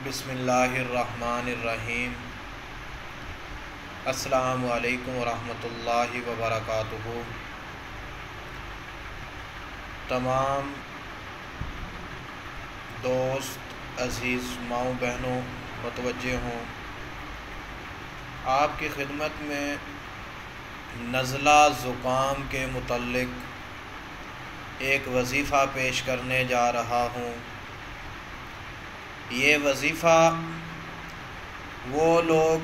بسم اللہ الرحمن الرحیم۔ السلام علیکم ورحمۃ اللہ وبرکاتہ۔ تمام دوست عزیز ماؤں بہنوں متوجہ ہوں، آپ کی خدمت میں نزلہ زکام کے متعلق ایک وظیفہ پیش کرنے جا رہا ہوں۔ یہ وظیفہ وہ لوگ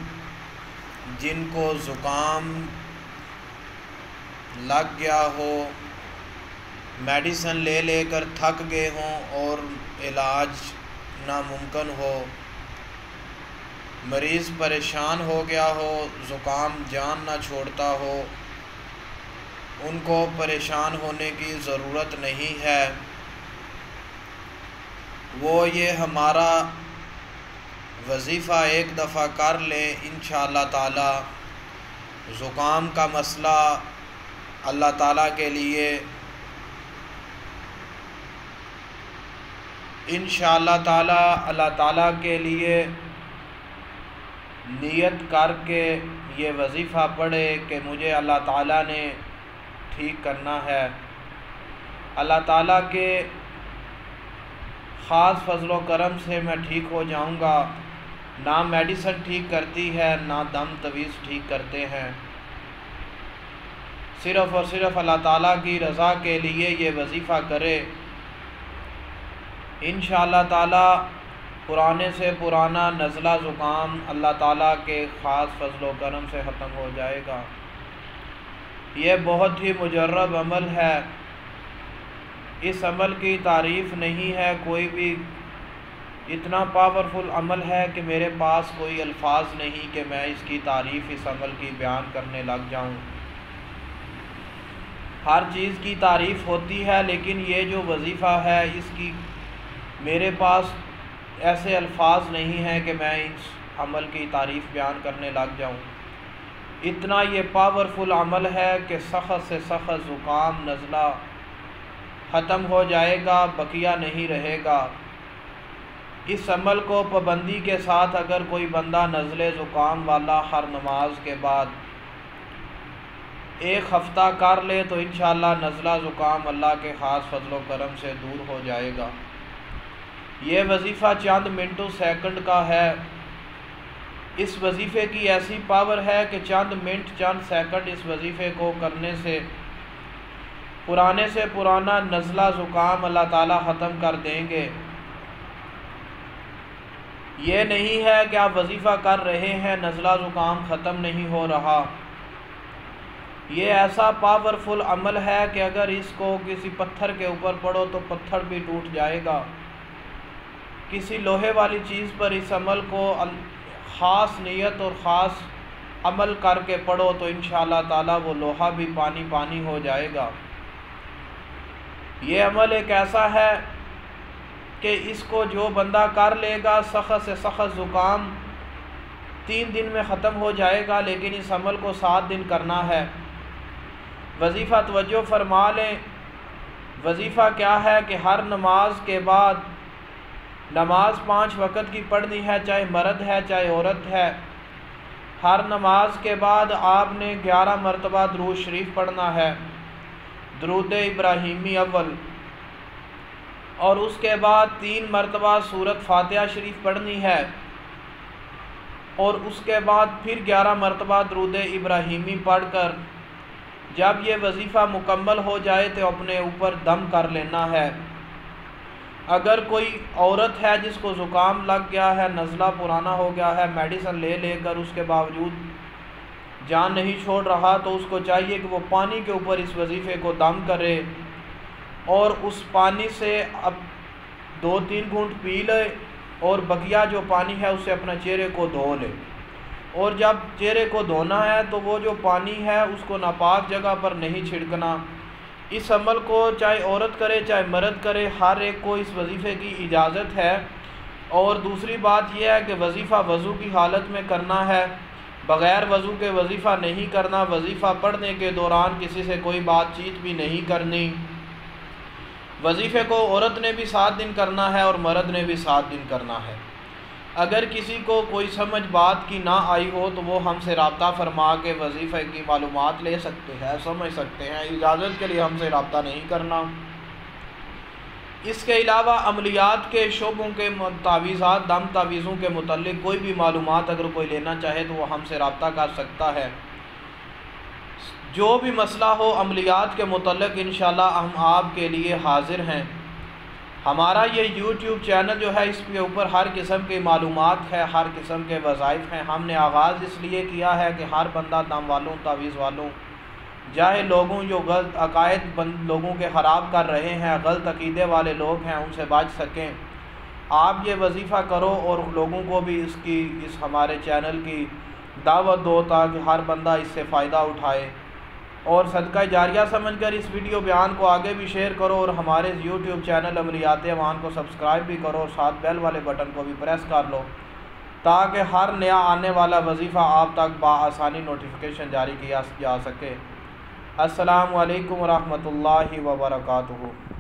جن کو زکام لگ گیا ہو، میڈیسن لے لے کر تھک گئے ہوں اور علاج ناممکن ہو، مریض پریشان ہو گیا ہو، زکام جان نہ چھوڑتا ہو، ان کو پریشان ہونے کی ضرورت نہیں ہے۔ وہ یہ ہمارا وظیفہ ایک دفعہ کر لیں، انشاءاللہ تعالی زکام کا مسئلہ اللہ تعالیٰ کے لیے انشاءاللہ تعالی اللہ تعالیٰ کے لیے نیت کر کے یہ وظیفہ پڑھے کہ مجھے اللہ تعالیٰ نے ٹھیک کرنا ہے۔ اللہ تعالیٰ کے خاص فضل و کرم سے میں ٹھیک ہو جاؤں گا۔ نہ میڈیسن ٹھیک کرتی ہے، نہ دم تویز ٹھیک کرتے ہیں، صرف اور صرف اللہ تعالیٰ کی رضا کے لیے یہ وظیفہ کرے، انشاءاللہ تعالی پرانے سے پرانا نزلہ زکام اللہ تعالیٰ کے خاص فضل و کرم سے ختم ہو جائے گا۔ یہ بہت ہی مجرب عمل ہے، اس عمل کی تعریف نہیں ہے، کوئی بھی اتنا پاورفل عمل ہے کہ میرے پاس کوئی الفاظ نہیں کہ میں اس کی تعریف اس عمل کی بیان کرنے لگ جاؤں۔ ہر چیز کی تعریف ہوتی ہے، لیکن یہ جو وظیفہ ہے اس کی میرے پاس ایسے الفاظ نہیں ہیں کہ میں اس عمل کی تعریف بیان کرنے لگ جاؤں۔ اتنا یہ پاورفل عمل ہے کہ سخت سے سخت زکام نزلہ ختم ہو جائے گا، بقیہ نہیں رہے گا۔ اس عمل کو پابندی کے ساتھ اگر کوئی بندہ نزلے زکام والا ہر نماز کے بعد ایک ہفتہ کر لے تو انشاءاللہ نزلہ زکام اللہ کے خاص فضل و کرم سے دور ہو جائے گا۔ یہ وظیفہ چند منٹوں سیکنڈ کا ہے۔ اس وظیفے کی ایسی پاور ہے کہ چند منٹ چند سیکنڈ اس وظیفے کو کرنے سے پرانے سے پرانا نزلہ زکام اللہ تعالیٰ ختم کر دیں گے۔ یہ نہیں ہے کہ آپ وظیفہ کر رہے ہیں نزلہ زکام ختم نہیں ہو رہا۔ یہ ایسا پاورفل عمل ہے کہ اگر اس کو کسی پتھر کے اوپر پڑھو تو پتھر بھی ٹوٹ جائے گا۔ کسی لوہے والی چیز پر اس عمل کو خاص نیت اور خاص عمل کر کے پڑھو تو انشاءاللہ تعالی وہ لوہا بھی پانی پانی ہو جائے گا۔ یہ عمل ایک ایسا ہے کہ اس کو جو بندہ کر لے گا سخت سے سخت زکام 3 دن میں ختم ہو جائے گا، لیکن اس عمل کو 7 دن کرنا ہے۔ وظیفہ توجہ فرما لیں، وظیفہ کیا ہے کہ ہر نماز کے بعد نماز 5 وقت کی پڑھنی ہے، چاہے مرد ہے چاہے عورت ہے۔ ہر نماز کے بعد آپ نے 11 مرتبہ درود شریف پڑھنا ہے، درود ابراہیمی اول، اور اس کے بعد 3 مرتبہ سورۃ فاتحہ شریف پڑھنی ہے، اور اس کے بعد پھر 11 مرتبہ درود ابراہیمی پڑھ کر جب یہ وظیفہ مکمل ہو جائے تو اپنے اوپر دم کر لینا ہے۔ اگر کوئی عورت ہے جس کو زکام لگ گیا ہے، نزلہ پرانا ہو گیا ہے، میڈیسن لے لے کر اس کے باوجود جان نہیں چھوڑ رہا، تو اس کو چاہیے کہ وہ پانی کے اوپر اس وظیفے کو دم کرے اور اس پانی سے اب 2-3 گھونٹ پی لے اور بقیہ جو پانی ہے اسے اپنا چہرے کو دھو لے۔ اور جب چہرے کو دھونا ہے تو وہ جو پانی ہے اس کو ناپاک جگہ پر نہیں چھڑکنا۔ اس عمل کو چاہے عورت کرے چاہے مرد کرے، ہر ایک کو اس وظیفے کی اجازت ہے۔ اور دوسری بات یہ ہے کہ وظیفہ وضو کی حالت میں کرنا ہے، بغیر وضو کے وظیفہ نہیں کرنا۔ وظیفہ پڑھنے کے دوران کسی سے کوئی بات چیت بھی نہیں کرنی۔ وظیفے کو عورت نے بھی 7 دن کرنا ہے اور مرد نے بھی 7 دن کرنا ہے۔ اگر کسی کو کوئی سمجھ بات کی نہ آئی ہو تو وہ ہم سے رابطہ فرما کے وظیفے کی معلومات لے سکتے ہیں، سمجھ سکتے ہیں، اجازت کے لیے ہم سے رابطہ نہیں کرنا۔ اس کے علاوہ عملیات کے شعبوں کے تعویذات، دم تعویذوں کے متعلق کوئی بھی معلومات اگر کوئی لینا چاہے تو وہ ہم سے رابطہ کر سکتا ہے۔ جو بھی مسئلہ ہو عملیات کے متعلق انشاءاللہ ہم آپ کے لیے حاضر ہیں۔ ہمارا یہ یوٹیوب چینل جو ہے اس کے اوپر ہر قسم کی معلومات ہے، ہر قسم کے وظائف ہیں۔ ہم نے آغاز اس لیے کیا ہے کہ ہر بندہ دم والوں، تعویذ والوں، جاہے لوگوں جو غلط عقائد لوگوں کے خراب کر رہے ہیں، غلط عقیدے والے لوگ ہیں، ان سے بچ سکیں۔ آپ یہ وظیفہ کرو اور لوگوں کو بھی اس ہمارے چینل کی دعوت دو تاکہ ہر بندہ اس سے فائدہ اٹھائے، اور صدقہ جاریہ سمجھ کر اس ویڈیو بیان کو آگے بھی شیئر کرو، اور ہمارے یوٹیوب چینل عملیات ایمان کو سبسکرائب بھی کرو، اور ساتھ بیل والے بٹن کو بھی پریس کر لو تاکہ ہر نیا آنے والا وظیفہ آپ تک بآسانی نوٹیفیکیشن جاری کیا جا سکے۔ السلام علیکم ورحمۃ اللہ وبرکاتہ۔